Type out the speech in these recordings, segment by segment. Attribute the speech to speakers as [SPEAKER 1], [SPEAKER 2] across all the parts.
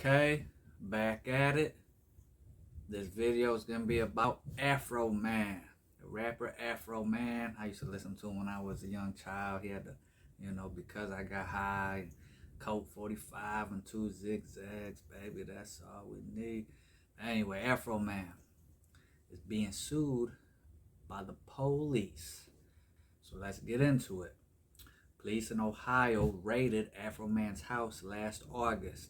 [SPEAKER 1] Okay, back at it. This video is gonna be about Afroman, the rapper Afroman. I used to listen to him when I was a young child. He had the, because I got high, Colt 45 and 2 zigzags, baby. That's all we need. Anyway, Afroman is being sued by the police. So let's get into it. Police in Ohio raided Afroman's house last August.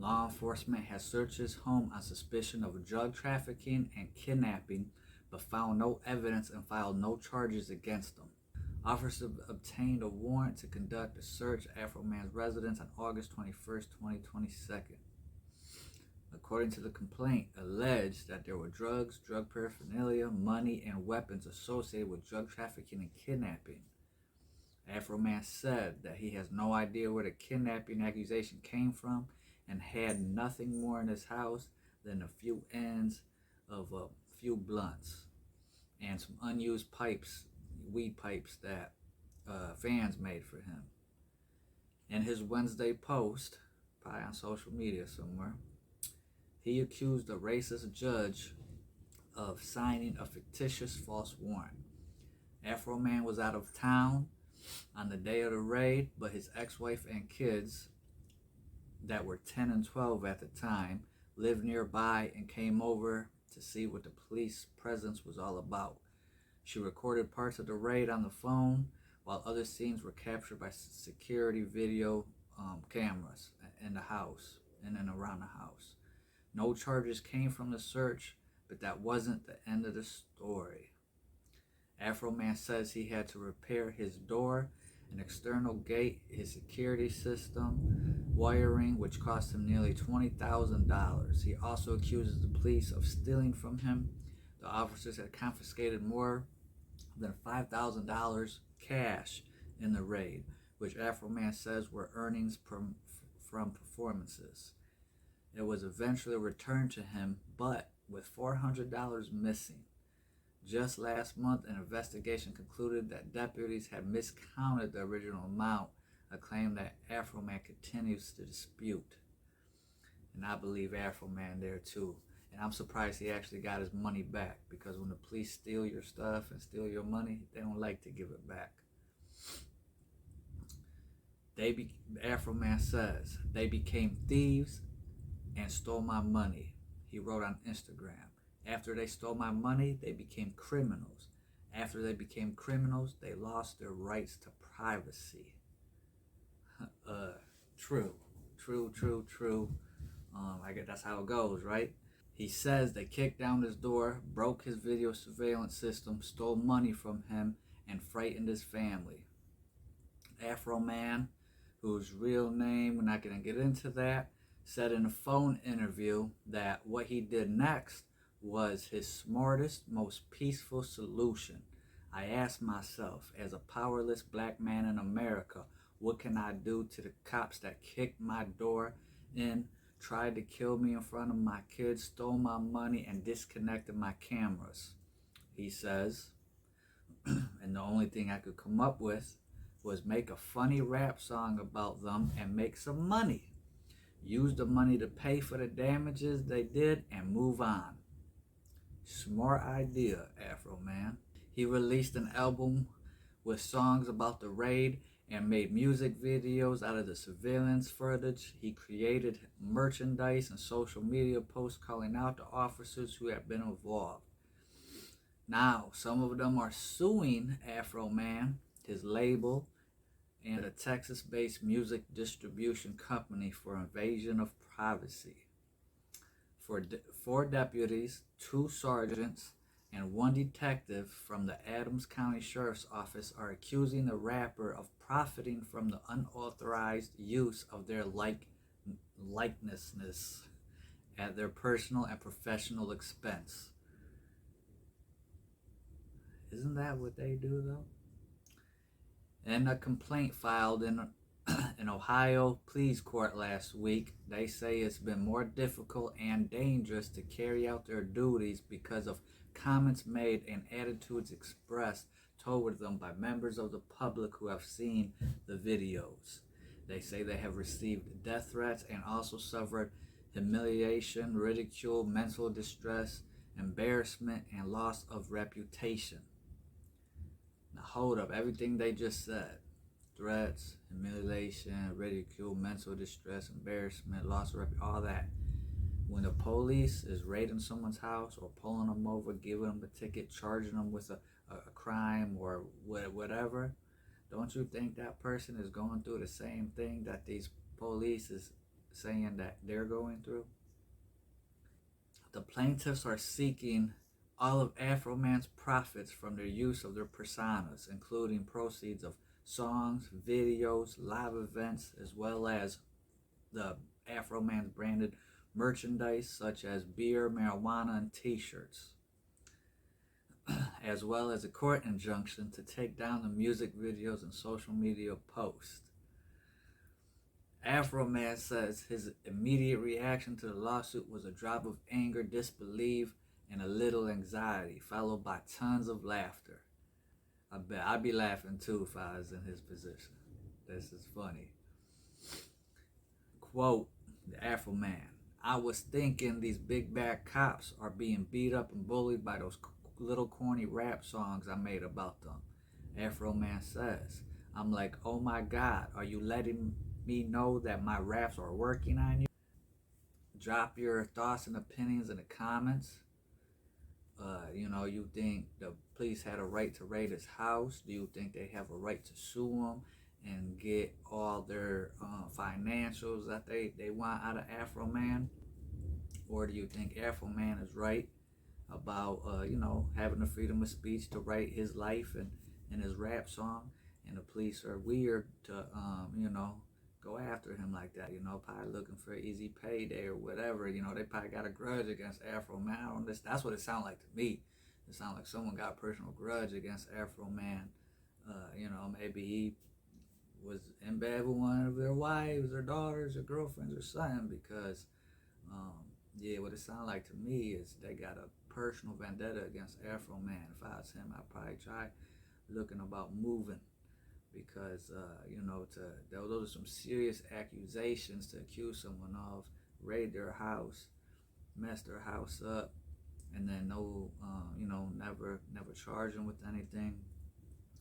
[SPEAKER 1] Law enforcement has searched his home on suspicion of drug trafficking and kidnapping, but found no evidence and filed no charges against him. Officers obtained a warrant to conduct a search at Afroman's residence on August 21st, 2022. According to the complaint, alleged that there were drugs, drug paraphernalia, money, and weapons associated with drug trafficking and kidnapping. Afroman said that he has no idea where the kidnapping accusation came from and had nothing more in his house than a few ends of a few blunts and some unused pipes, weed pipes that fans made for him. In his Wednesday post, probably on social media somewhere, he accused a racist judge of signing a fictitious false warrant. Afroman was out of town on the day of the raid, but his ex-wife and kids, that were 10 and 12 at the time, lived nearby and came over to see what the police presence was all about. She recorded parts of the raid on the phone, while other scenes were captured by security video cameras in the house and then around the house. No charges came from the search, but that wasn't the end of the story. Afroman says he had to repair his door, an external gate, his security system, wiring, which cost him nearly $20,000. He also accuses the police of stealing from him. The officers had confiscated more than $5,000 cash in the raid, which Afroman says were earnings from performances. It was eventually returned to him, but with $400 missing. Just last month, an investigation concluded that deputies had miscounted the original amount, a claim that Afroman continues to dispute. And I believe Afroman there too. And I'm surprised he actually got his money back, because when the police steal your stuff and steal your money, they don't like to give it back. Afroman says, they became thieves and stole my money, he wrote on Instagram. After they stole my money, they became criminals. After they became criminals, they lost their rights to privacy. True. I guess that's how it goes, right? He says they kicked down his door, broke his video surveillance system, stole money from him, and frightened his family. Afroman, whose real name, we're not going to get into that, said in a phone interview that what he did next was his smartest, most peaceful solution. I asked myself, as a powerless black man in America, what can I do to the cops that kicked my door in, tried to kill me in front of my kids, stole my money, and disconnected my cameras? He says, and the only thing I could come up with was make a funny rap song about them and make some money. Use the money to pay for the damages they did and move on. Smart idea, Afroman. He released an album with songs about the raid and made music videos out of the surveillance footage. He created merchandise and social media posts calling out the officers who have been involved. Now, some of them are suing Afroman, his label, and a Texas-based music distribution company for invasion of privacy. Four deputies, 2 sergeants, and 1 detective from the Adams County Sheriff's Office are accusing the rapper of profiting from the unauthorized use of their likenesses at their personal and professional expense. Isn't that what they do, though? In a complaint filed in an Ohio police court last week, they say it's been more difficult and dangerous to carry out their duties because of comments made and attitudes expressed toward them by members of the public who have seen the videos. They say they have received death threats and also suffered humiliation, ridicule, mental distress, embarrassment, and loss of reputation. Now hold up, everything they just said, threats, humiliation, ridicule, mental distress, embarrassment, loss of reputation, all that. When the police is raiding someone's house or pulling them over, giving them a ticket, charging them with a crime or whatever, don't you think that person is going through the same thing that these police is saying that they're going through? The plaintiffs are seeking all of Afroman's profits from their use of their personas, including proceeds of songs, videos, live events, as well as the Afroman's branded merchandise such as beer, marijuana, and t-shirts, as well as a court injunction to take down the music videos and social media posts. Afroman says his immediate reaction to the lawsuit was a drop of anger, disbelief, and a little anxiety, followed by tons of laughter. I bet I'd be laughing too if I was in his position. This is funny. Quote, the Afroman: I was thinking these big bad cops are being beat up and bullied by those little corny rap songs I made about them. Afroman says, I'm like, oh my God, are you letting me know that my raps are working on you? Drop your thoughts and opinions in the comments. You think the police had a right to raid his house? Do you think they have a right to sue him and get all their financials that they want out of Afroman? Or do you think Afroman is right about having the freedom of speech to write his life and his rap song, and the police are weird to go after him like that, probably looking for an easy payday or whatever. They probably got a grudge against Afroman. That's what it sounded like to me. It sounded like someone got a personal grudge against Afroman. Maybe he was in bed with one of their wives or daughters or girlfriends or something, because what it sounded like to me is they got a personal vendetta against Afroman. If I was him, I'd probably try looking about moving, because those are some serious accusations to accuse someone of, raid their house, mess their house up, and then never charge them with anything.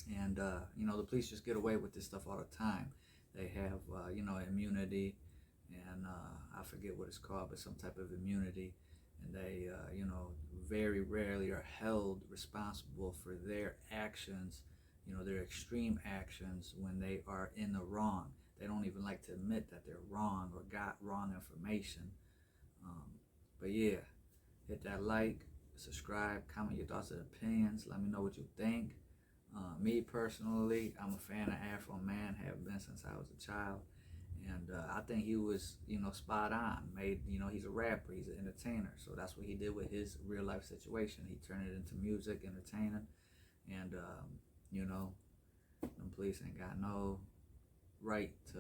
[SPEAKER 1] And the police just get away with this stuff all the time. They have immunity, and I forget what it's called, but some type of immunity, and they very rarely are held responsible for their actions, their extreme actions, when they are in the wrong. They don't even like to admit that they're wrong or got wrong information. But yeah, hit that like, subscribe, comment your thoughts and opinions. Let me know what you think. Me personally, I'm a fan of Afroman, have been since I was a child, and I think he was spot on. He's a rapper, he's an entertainer, so that's what he did with his real life situation. He turned it into music, entertaining, and them police ain't got no right to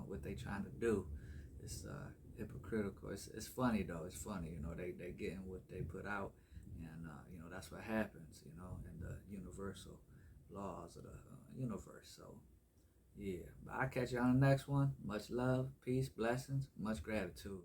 [SPEAKER 1] what they trying to do. It's hypocritical. It's funny though. It's funny, they getting what they put out, and that's what happens, in the universal laws of the universe. So yeah, but I'll catch you on the next one. Much love, peace, blessings, much gratitude.